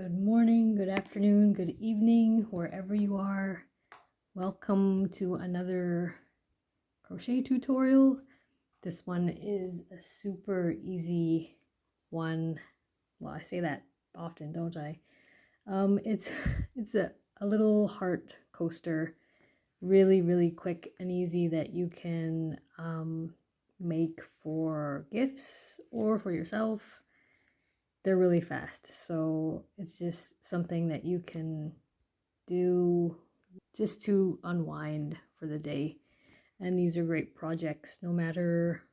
Good morning, good afternoon, good evening, wherever you are. Welcome to another crochet tutorial. This one is a super easy one. Well, I say that often, don't I? It's a little heart coaster, really quick and easy that you can make for gifts or for yourself. They're really fast, so it's just something that you can do just to unwind for the day. And these are great projects no matter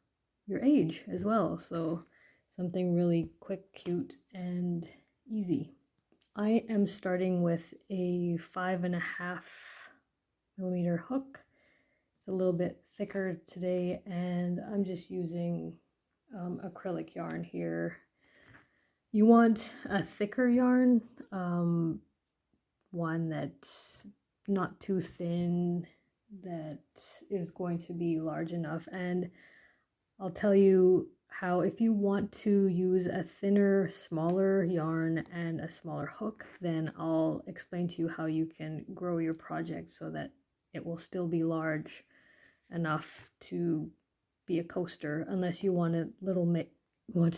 your age as well, so something really quick, cute, and easy. I am starting with a 5.5mm hook. It's a little bit thicker today, and I'm just using acrylic yarn here. You want a thicker yarn, one that's not too thin, that is going to be large enough. And I'll tell you how, if you want to use a thinner, smaller yarn and a smaller hook, then I'll explain to you how you can grow your project so that it will still be large enough to be a coaster, unless you want to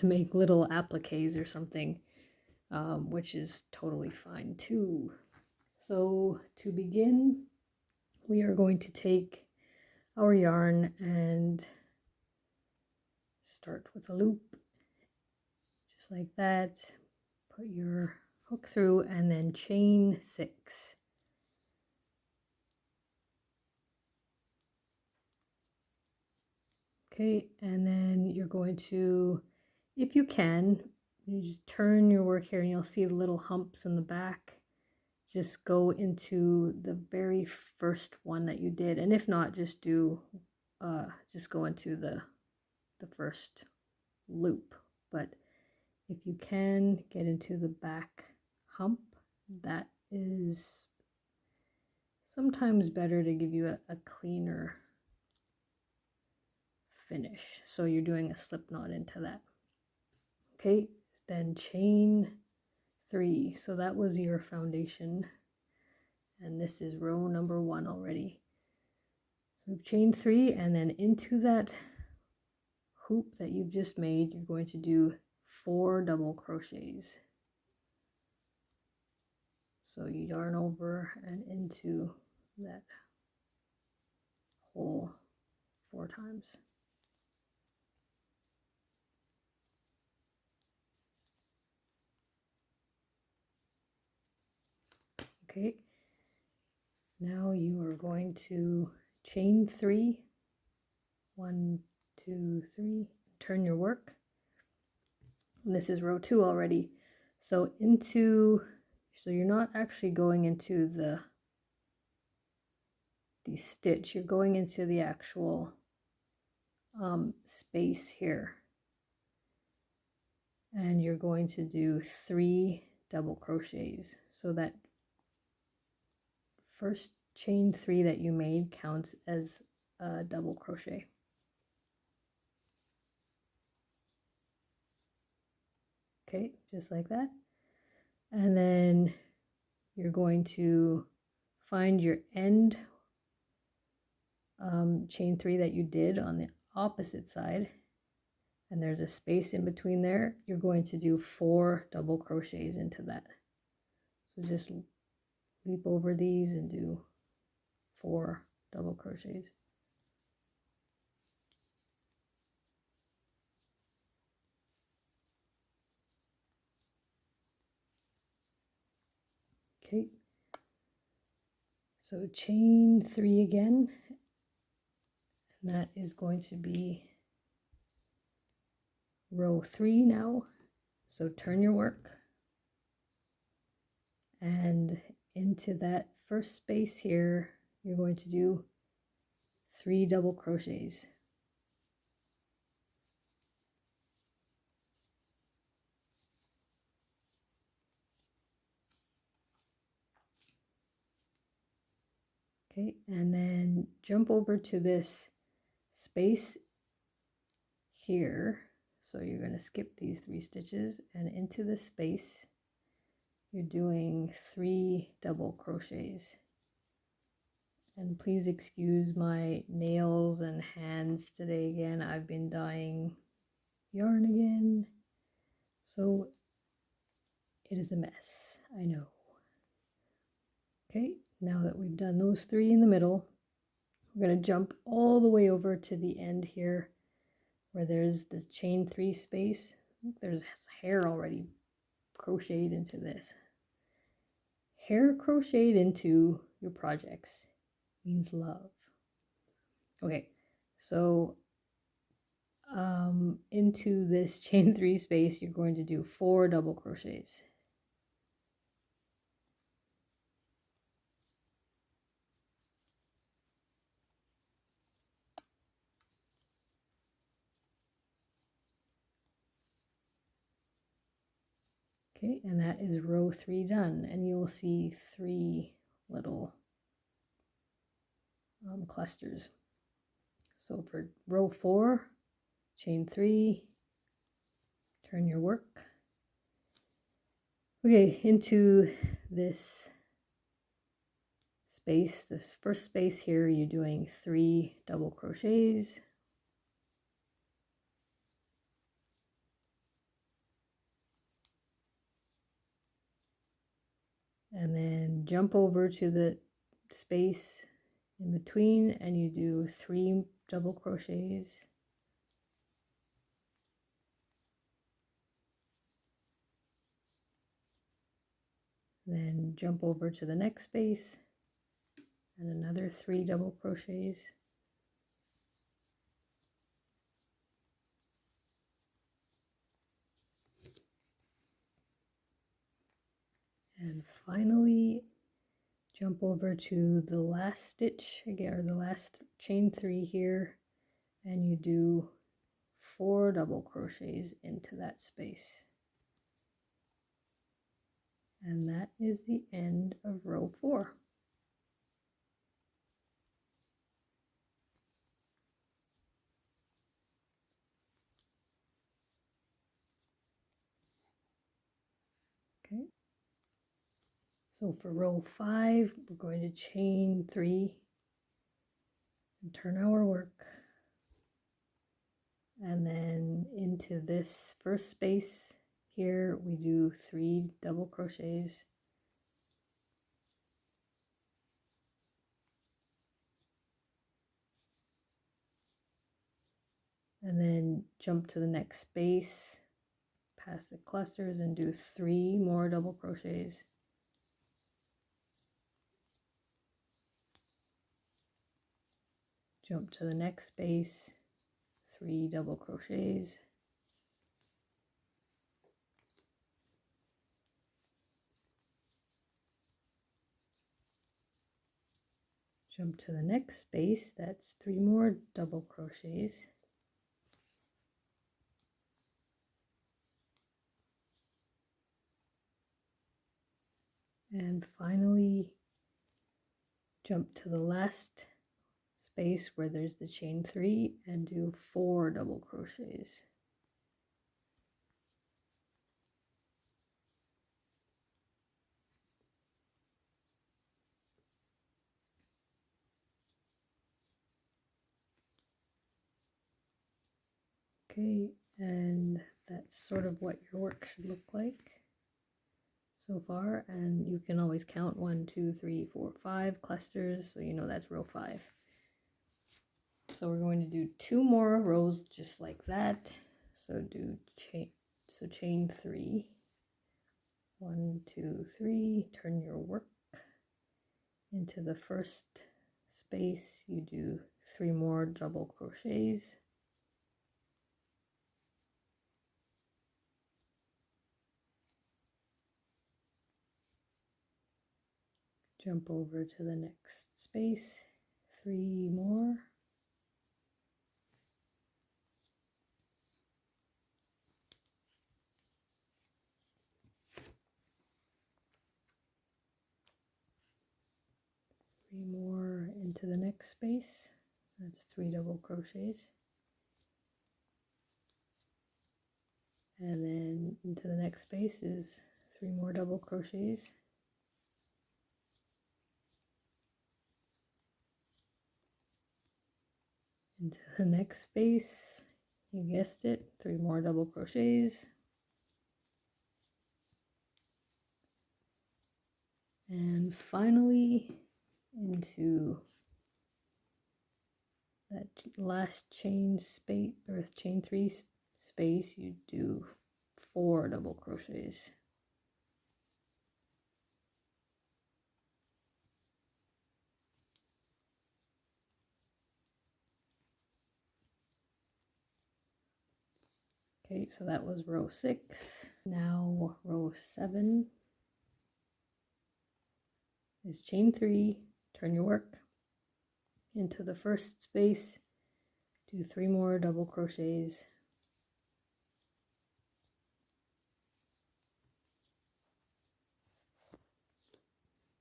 make little appliques or something, which is totally fine too. So to begin, we are going to take our yarn and start with a loop, just like that. Put your hook through and then chain 6. Okay, and then you're going to, if you can, you just turn your work here and you'll see the little humps in the back. Just go into the very first one that you did, and if not, just go into the first loop. But if you can get into the back hump, that is sometimes better to give you a cleaner finish. So you're doing a slip knot into that. Okay, then chain 3. So that was your foundation, and this is row number 1 already. So we've chained 3, and then into that hoop that you've just made, you're going to do 4 double crochets. So you yarn over and into that hole 4 times. Okay, now you are going to chain 3, 1, 2, 3, turn your work. And this is row 2 already. So you're not actually going into the stitch, you're going into the actual space here. And you're going to do 3 double crochets. So that first chain 3 that you made counts as a double crochet. Okay, just like that. And then you're going to find your end chain 3 that you did on the opposite side, and there's a space in between there. You're going to do 4 double crochets into that. So just leap over these and do 4 double crochets. Okay, so chain 3 again, and that is going to be row 3 now. So turn your work, and into that first space here, you're going to do 3 double crochets. Okay, and then jump over to this space here. So you're going to skip these 3 stitches and into the space, you're doing 3 double crochets. And please excuse my nails and hands today again. I've been dyeing yarn again, so it is a mess, I know. Okay, now that we've done those 3 in the middle, we're going to jump all the way over to the end here where there's the chain 3 space. There's hair already crocheted into this. Hair crocheted into your projects means love. Okay, so into this chain 3 space, you're going to do 4 double crochets. Okay, and that is row 3 done, and you'll see 3 little clusters. So for row 4, chain 3, turn your work. Okay, into this space, this first space here, you're doing 3 double crochets. And then jump over to the space in between and you do 3 double crochets. Then jump over to the next space and another 3 double crochets. And finally jump over to the last stitch again, or the last chain 3 here, and you do 4 double crochets into that space. And that is the end of row 4. Okay. So for row 5, we're going to chain 3 and turn our work. And then into this first space here, we do 3 double crochets. And then jump to the next space, past the clusters, and do 3 more double crochets. Jump to the next space, 3 double crochets. Jump to the next space, that's 3 more double crochets. And finally, jump to the last space where there's the chain 3 and do 4 double crochets. Okay, and that's sort of what your work should look like so far. And you can always count 1, 2, 3, 4, 5 clusters, so you know that's row 5. So we're going to do 2 more rows just like that. So do chain 3. 1, 2, 3. Turn your work into the first space. You do 3 more double crochets. Jump over to the next space, 3 more. Three more into the next space. That's 3 double crochets. And then into the next space is 3 more double crochets. Into the next space, you guessed it, 3 more double crochets. And finally, into that last chain space, or chain 3 space, you do 4 double crochets. Okay, so that was row 6. Now row 7 is chain 3, turn your work into the first space, do 3 more double crochets.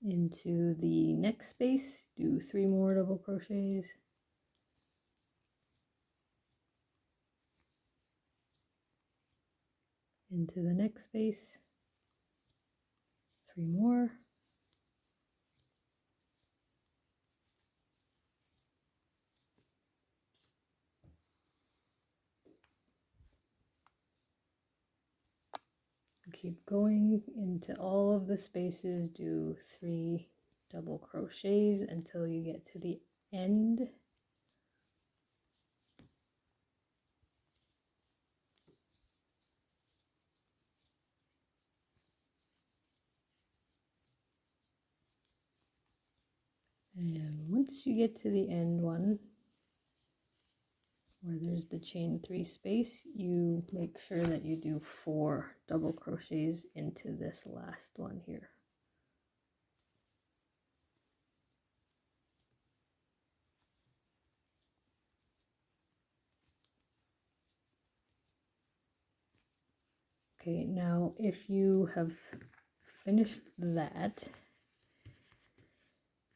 Into the next space, do 3 more double crochets. Into the next space, 3 more. Keep going into all of the spaces, do 3 double crochets until you get to the end. And once you get to the end one, where there's the chain 3 space, you make sure that you do 4 double crochets into this last one here. Okay, now if you have finished that,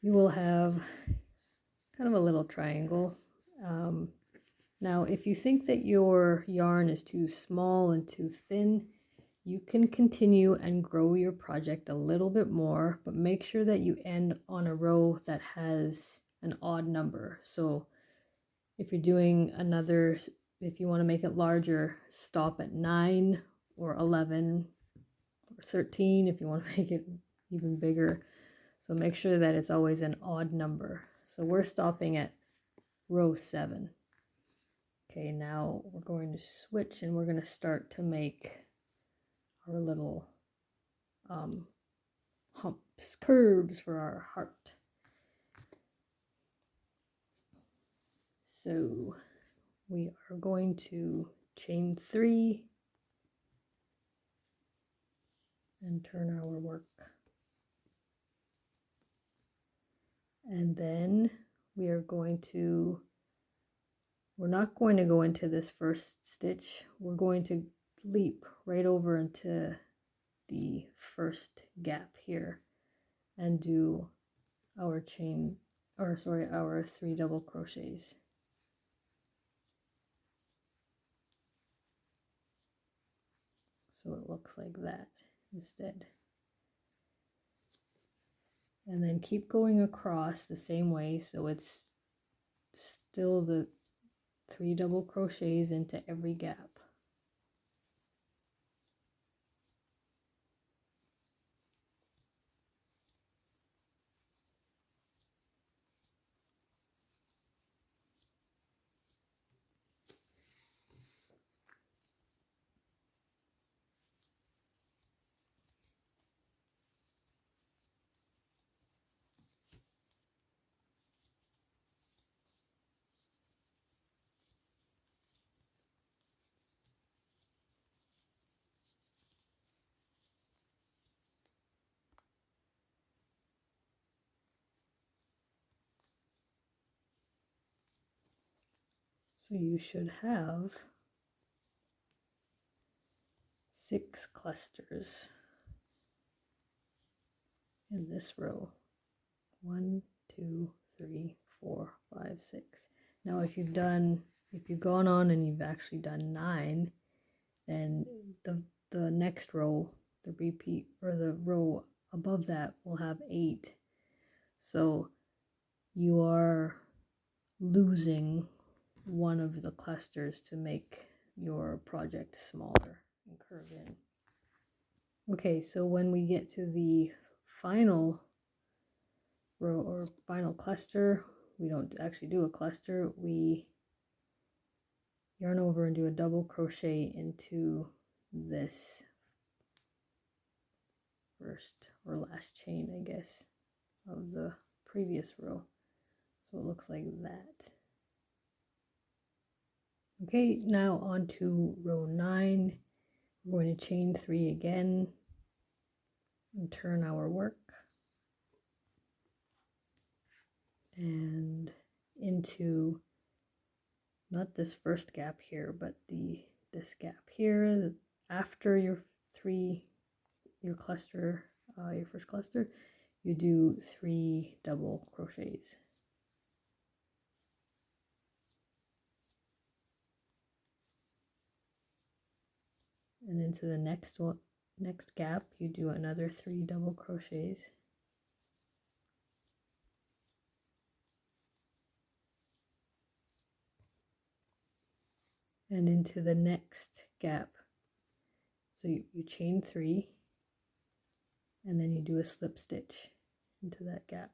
you will have kind of a little triangle. Now, if you think that your yarn is too small and too thin, you can continue and grow your project a little bit more, but make sure that you end on a row that has an odd number. So if you're doing another, if you want to make it larger, stop at 9 or 11 or 13 if you want to make it even bigger. So make sure that it's always an odd number. So we're stopping at row 7. Okay, now we're going to switch and we're going to start to make our little humps, curves for our heart. So we are going to chain 3 and turn our work. And then we are going to, we're not going to go into this first stitch. We're going to leap right over into the first gap here and do our chain, or sorry, our 3 double crochets. So it looks like that instead. And then keep going across the same way, so it's still the 3 double crochets into every gap. So you should have 6 clusters in this row. 1, 2, 3, 4, 5, 6. Now if you've gone on and you've actually done 9, then the next row, the repeat or the row above that will have 8. So you are losing one of the clusters to make your project smaller and curve in. Okay, so when we get to the final row or final cluster, we don't actually do a cluster, we yarn over and do a double crochet into this first or last chain, I guess, of the previous row. So it looks like that. Okay, now on to row 9. We're going to chain 3 again and turn our work and into not this first gap here, but this gap here after your cluster, your first cluster, you do 3 double crochets. And into the next gap, you do another 3 double crochets. And into the next gap, so you chain 3, and then you do a slip stitch into that gap,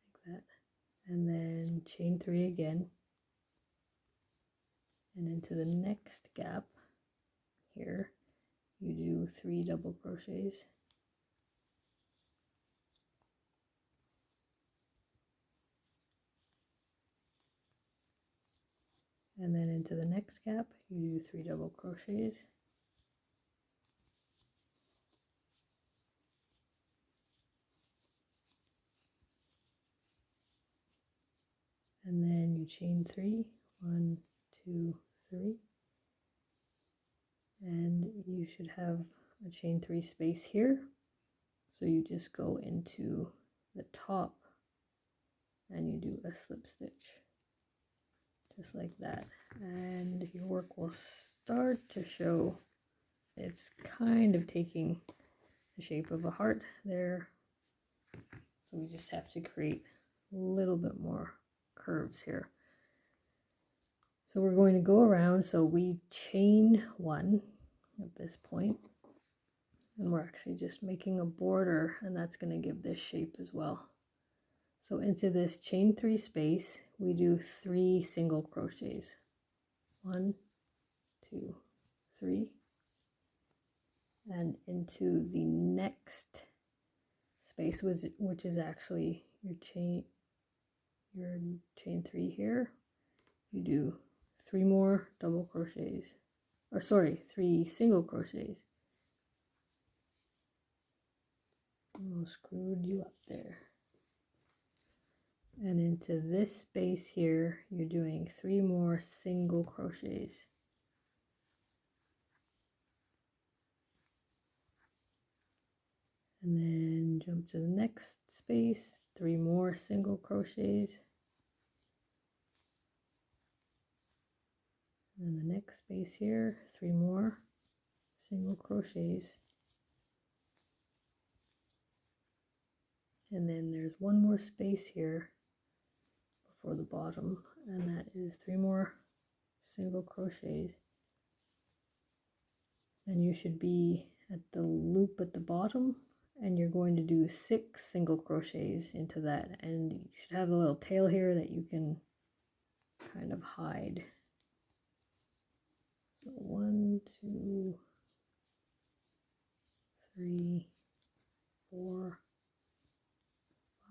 like that, and then chain 3 again, and into the next gap here, you do 3 double crochets. And then into the next gap, you do 3 double crochets. And then you chain 3, 1, 2, 3. And you should have a chain 3 space here. So you just go into the top and you do a slip stitch, just like that. And your work will start to show. It's kind of taking the shape of a heart there. So we just have to create a little bit more curves here. So we're going to go around, so we chain 1 at this point, and we're actually just making a border, and that's going to give this shape as well. So into this chain 3 space, we do 3 single crochets. 1, 2, 3. And into the next space, which is actually your chain 3 here, you do 3 more double crochets, or sorry, 3 single crochets. Oh, screwed you up there. And into this space here, you're doing 3 more single crochets. And then jump to the next space, 3 more single crochets. And then the next space here, 3 more single crochets. And then there's 1 more space here before the bottom, and that is 3 more single crochets. Then you should be at the loop at the bottom, and you're going to do 6 single crochets into that, and you should have a little tail here that you can kind of hide. So 1, 2, 3, 4,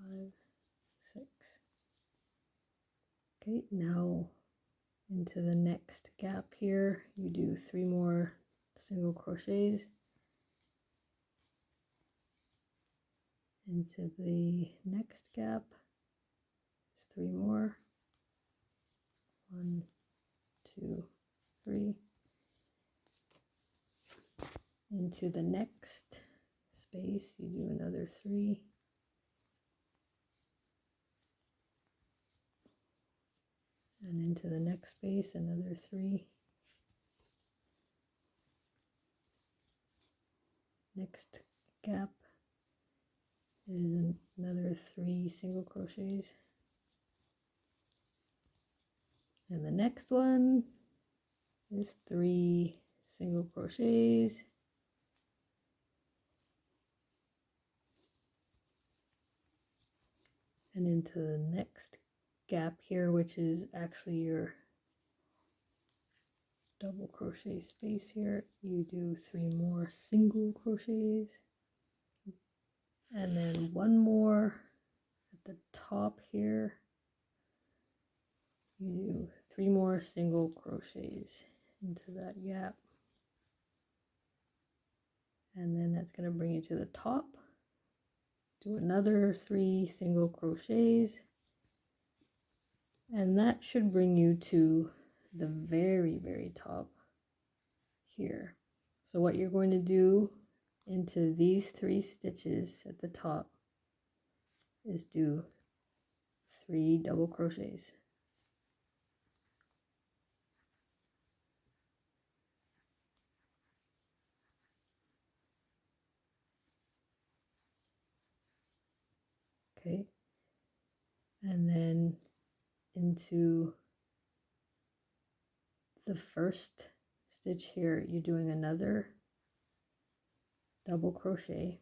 5, 6. Okay, now into the next gap here, you do 3 more single crochets. Into the next gap, it's 3 more. 1, 2, 3. Into the next space, you do another 3. And into the next space, another 3. next gap is another 3 single crochets, and the next one is 3 single crochets, and into the next gap here, which is actually your double crochet space here, you do 3 more single crochets, and then 1 more at the top here. You do 3 more single crochets into that gap, and then that's going to bring you to the top. Do another 3 single crochets, and that should bring you to the very top here. So what you're going to do into these 3 stitches at the top is do 3 double crochets. Okay, and then into the first stitch here, you're doing another double crochet,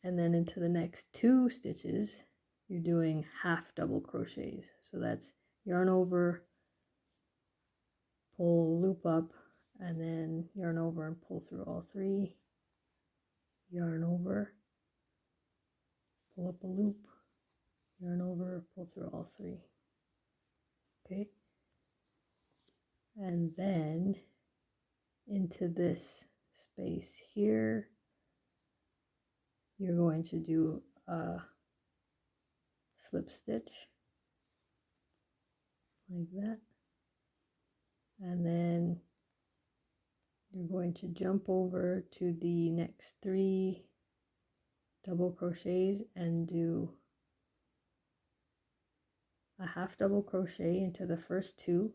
and then into the next 2 stitches, you're doing half double crochets. So that's yarn over, pull, loop up, and then yarn over and pull through all 3, yarn over, pull up a loop, yarn over, pull through all 3. Okay, and then into this space here, you're going to do a slip stitch like that, and then you're going to jump over to the next 3 double crochets and do a half double crochet into the first 2,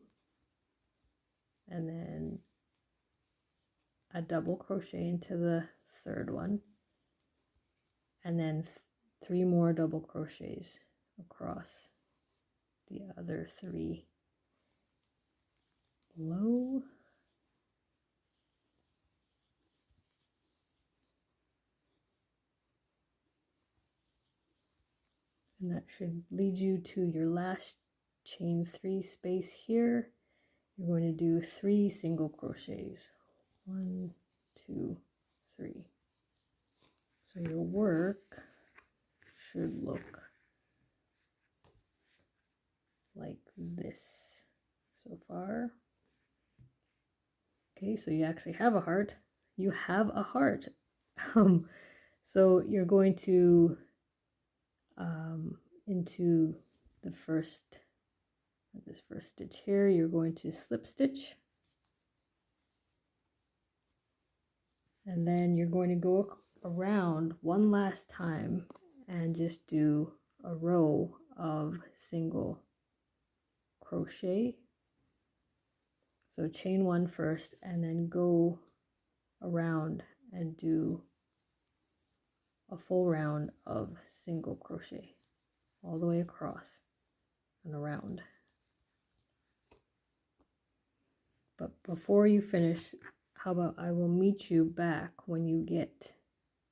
and then a double crochet into the third one, and then 3 more double crochets across the other 3 below. And that should lead you to your last chain 3 space here. You're going to do 3 single crochets. 1, 2, 3. So your work should look like this so far. Okay, so you actually have a heart. You have a heart. So you're going to into the first, this first stitch here, you're going to slip stitch, and then you're going to go around one last time and just do a row of single crochet. So chain 1 first, and then go around and do a full round of single crochet all the way across and around. But before you finish, how about I will meet you back when you get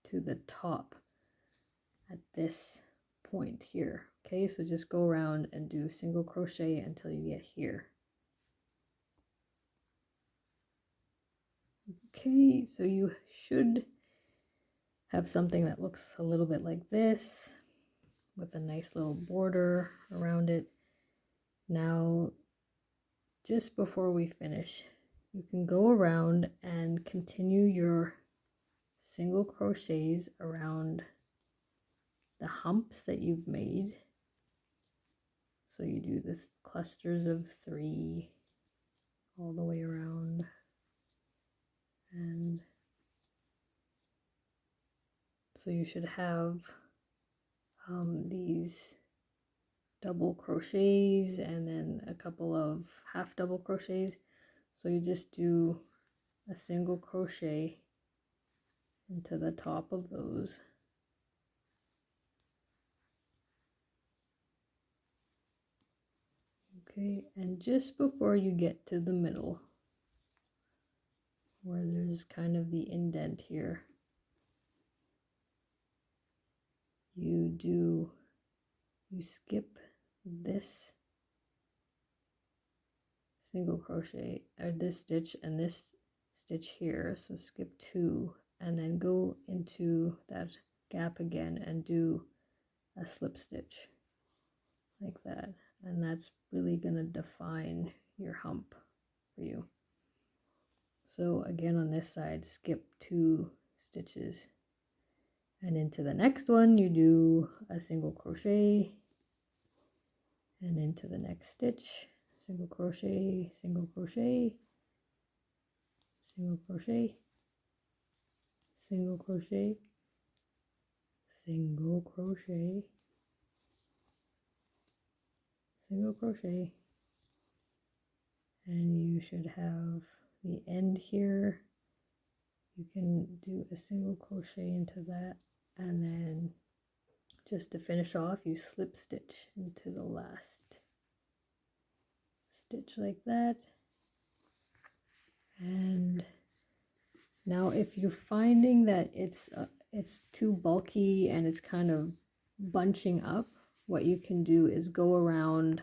to the top at this point here. Okay, so just go around and do single crochet until you get here. Okay, so you should have something that looks a little bit like this with a nice little border around it. Now, just before we finish, you can go around and continue your single crochets around the humps that you've made. So you do this clusters of 3 all the way around, and so you should have these double crochets and then a couple of half double crochets. So you just do a single crochet into the top of those. Okay, and just before you get to the middle, where there's kind of the indent here, you skip this single crochet, or this stitch and this stitch here, so skip 2 and then go into that gap again and do a slip stitch like that, and that's really going to define your hump for you. So again, on this side, skip 2 stitches, and into the next one you do a single crochet, and into the next stitch, single crochet, single crochet, single crochet, single crochet, single crochet, single crochet, and you should have the end here. You can do a single crochet into that, and then just to finish off you slip stitch into the last stitch like that. And now if you're finding that it's too bulky and it's kind of bunching up, what you can do is go around.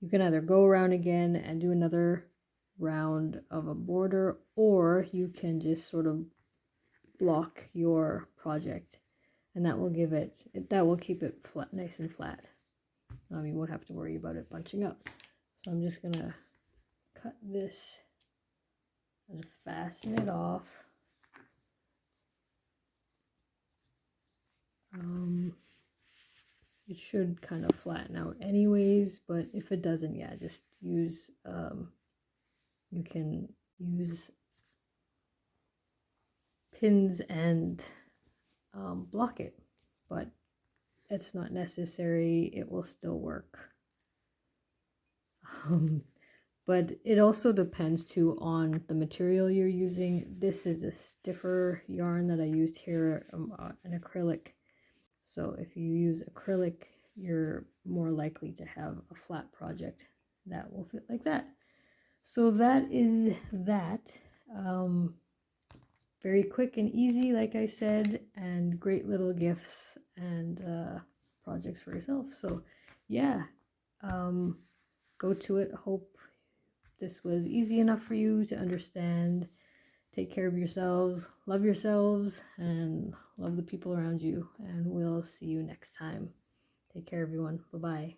You can either go around again and do another round of a border, or you can just sort of block your project, and that will give it, that will keep it flat, nice and flat. You won't have to worry about it bunching up. So I'm just gonna cut this and fasten it off. It should kind of flatten out anyways, but if it doesn't, yeah, just use, you can use pins and block it, but it's not necessary, it will still work. But it also depends too on the material you're using. This is a stiffer yarn that I used here, an acrylic. So if you use acrylic, you're more likely to have a flat project that will fit like that. So that is that. Very quick and easy, like I said, and great little gifts and projects for yourself. So yeah, go to it. Hope this was easy enough for you to understand. Take care of yourselves, and love the people around you, and we'll see you next time. Take care, everyone. Bye-bye.